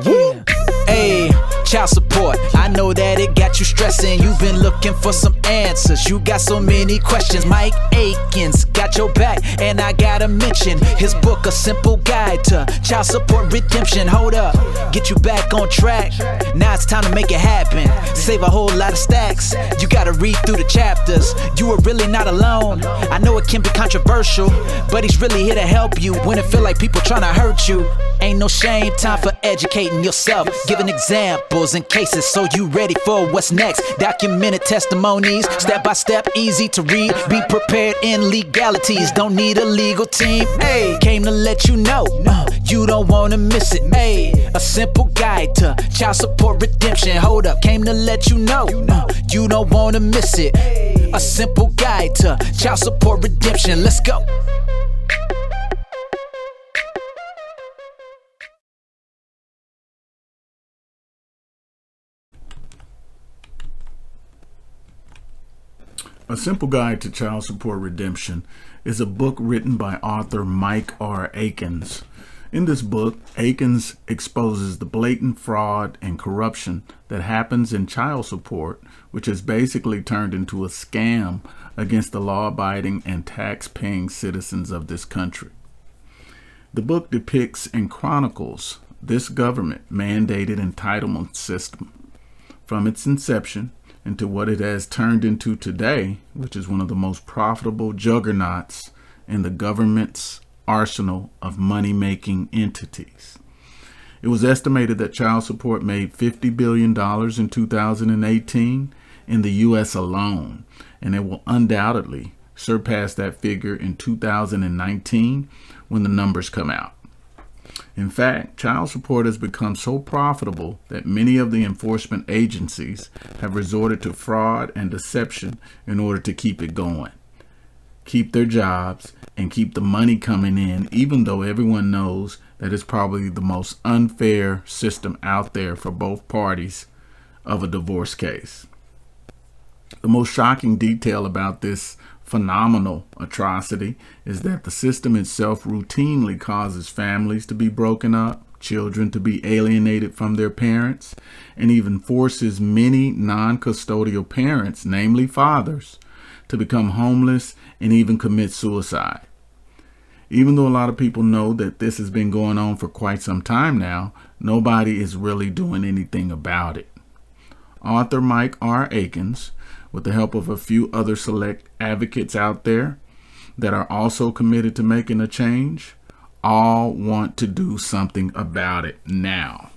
Yeah. Hey, child support, I know that it got you stressing. You've been looking for some answers, you got so many questions. Mike Aikins got your back, and I gotta mention his book, A Simple Guide to Child Support Redemption. Hold up, get you back on track. Now it's time to make it happen. Save a whole lot of stacks. You gotta read through the chapters. You are really not alone. I know it can be controversial, but he's really here to help you when it feel like people trying to hurt you. Ain't no shame, time for educating yourself, giving examples and cases so you ready for what's next. Documented testimonies, step by step, easy to read. Be prepared in legalities, don't need a legal team. Hey, came to let you know, you don't wanna miss it. Hey, a simple guide to child support redemption. Hold up, came to let you know, you don't wanna miss it. A simple guide to child support redemption. Let's go. A Simple Guide to Child Support Redemption is a book written by author Mike R. Aikins. In this book, Aikins exposes the blatant fraud and corruption that happens in child support, which has basically turned into a scam against the law-abiding and tax-paying citizens of this country. The book depicts and chronicles this government-mandated entitlement system from its inception into what it has turned into today, which is one of the most profitable juggernauts in the government's arsenal of money-making entities. It was estimated that child support made $50 billion in 2018 in the U.S. alone, and it will undoubtedly surpass that figure in 2019 when the numbers come out. In fact, child support has become so profitable that many of the enforcement agencies have resorted to fraud and deception in order to keep it going, keep their jobs, and keep the money coming in, even though everyone knows that it's probably the most unfair system out there for both parties of a divorce case. The most shocking detail about this phenomenal atrocity is that the system itself routinely causes families to be broken up, children to be alienated from their parents, and even forces many non-custodial parents, namely fathers, to become homeless and even commit suicide. Even though a lot of people know that this has been going on for quite some time now, nobody is really doing anything about it. Author Mike R. Aikins, with the help of a few other select advocates out there that are also committed to making a change, all want to do something about it now.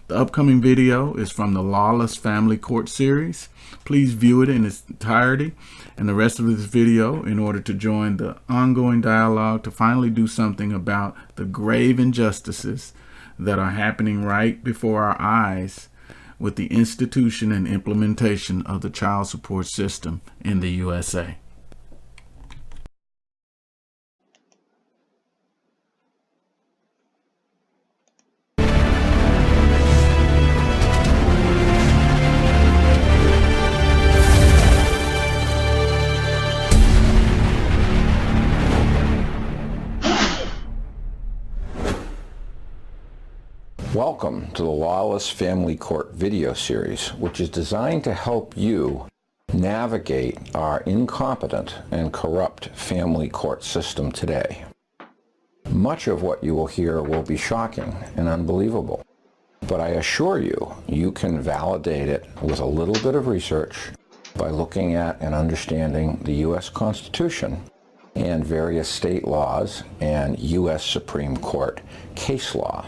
The upcoming video is from the Lawless Family Court series. Please view it in its entirety and the rest of this video in order to join the ongoing dialogue to finally do something about the grave injustices that are happening right before our eyes with the institution and implementation of the child support system in the USA. Welcome to the Lawless Family Court video series, which is designed to help you navigate our incompetent and corrupt family court system today. Much of what you will hear will be shocking and unbelievable, but I assure you, you can validate it with a little bit of research by looking at and understanding the U.S. Constitution and various state laws and U.S. Supreme Court case law.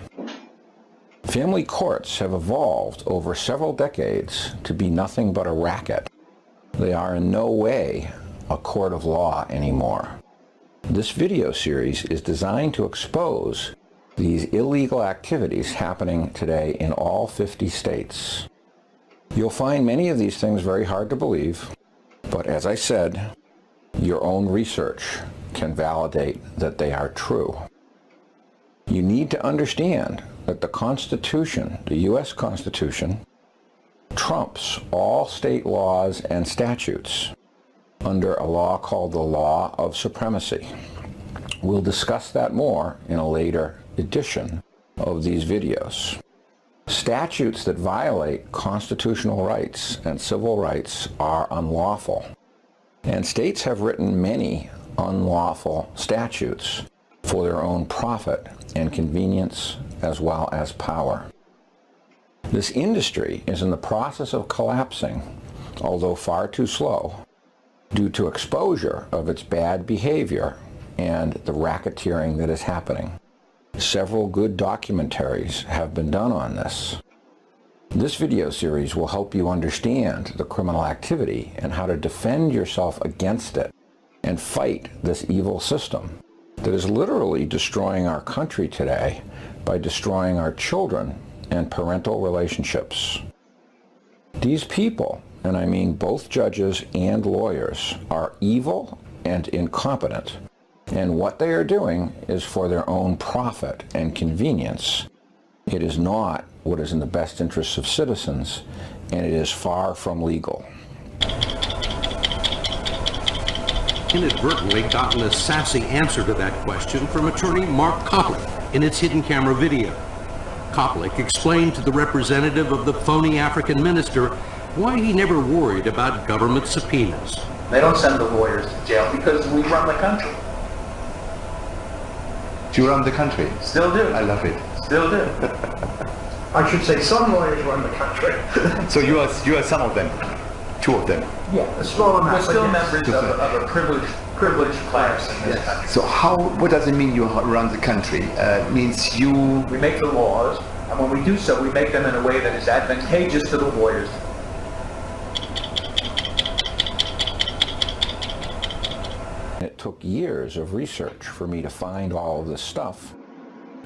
Family courts have evolved over several decades to be nothing but a racket. They are in no way a court of law anymore. This video series is designed to expose these illegal activities happening today in all 50 states. You'll find many of these things very hard to believe, but as I said, your own research can validate that they are true. You need to understand that the Constitution, the U.S. Constitution, trumps all state laws and statutes under a law called the Law of Supremacy. We'll discuss that more in a later edition of these videos. Statutes that violate constitutional rights and civil rights are unlawful, and states have written many unlawful statutes for their own profit and convenience as well as power. This industry is in the process of collapsing, although far too slow, due to exposure of its bad behavior and the racketeering that is happening. Several good documentaries have been done on this. This video series will help you understand the criminal activity and how to defend yourself against it and fight this evil system that is literally destroying our country today by destroying our children and parental relationships. These people, and I mean both judges and lawyers, are evil and incompetent, and what they are doing is for their own profit and convenience. It is not what is in the best interests of citizens, and it is far from legal. Inadvertently gotten a sassy answer to that question from attorney Mark Koplik in its hidden camera video. Koplik explained to the representative of the phony African minister why he never worried about government subpoenas. They don't send the lawyers to jail because we run the country. Do you run the country? Still do. I love it. Still do. I should say some lawyers run the country. So you are some of them. Two of them. Yeah, a small amount. We're still members of a privileged class in this country. So what does it mean you run the country? Means you... We make the laws, and when we do so, we make them in a way that is advantageous to the lawyers. It took years of research for me to find all of this stuff.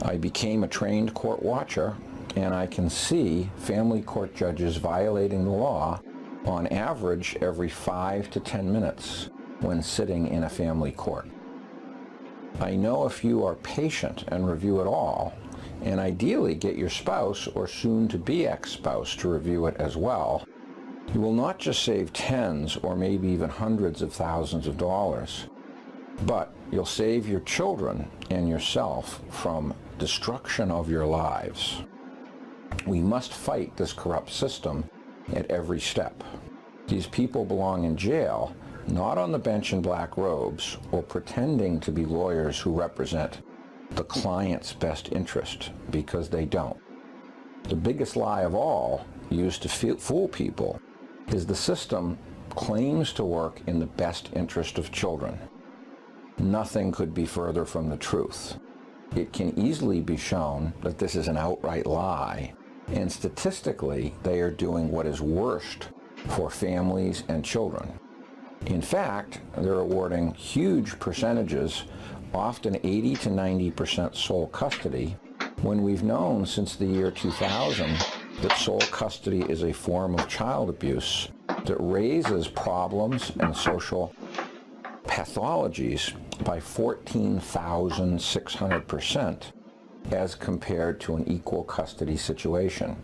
I became a trained court watcher, and I can see family court judges violating the law on average every 5 to 10 minutes when sitting in a family court. I know if you are patient and review it all, and ideally get your spouse or soon-to-be ex-spouse to review it as well, you will not just save tens or maybe even hundreds of thousands of dollars, but you'll save your children and yourself from destruction of your lives. We must fight this corrupt system at every step. These people belong in jail, not on the bench in black robes or pretending to be lawyers who represent the client's best interest, because they don't. The biggest lie of all, used to fool people, is the system claims to work in the best interest of children. Nothing could be further from the truth. It can easily be shown that this is an outright lie, and statistically they are doing what is worst for families and children. In fact, they're awarding huge percentages, often 80 to 90% sole custody, when we've known since the year 2000 that sole custody is a form of child abuse that raises problems and social pathologies by 14,600% as compared to an equal custody situation.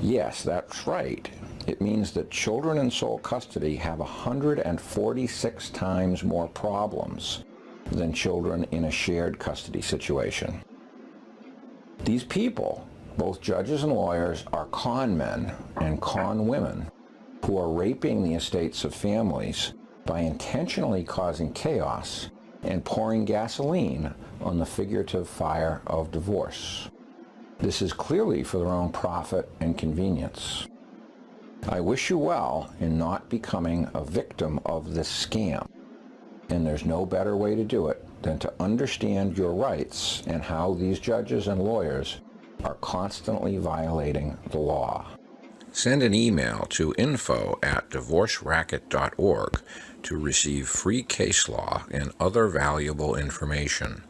Yes, that's right. It means that children in sole custody have 146 times more problems than children in a shared custody situation. These people, both judges and lawyers, are con men and con women who are raping the estates of families by intentionally causing chaos and pouring gasoline on the figurative fire of divorce. This is clearly for their own profit and convenience. I wish you well in not becoming a victim of this scam, and there's no better way to do it than to understand your rights and how these judges and lawyers are constantly violating the law. Send an email to info@divorceracket.org to receive free case law and other valuable information.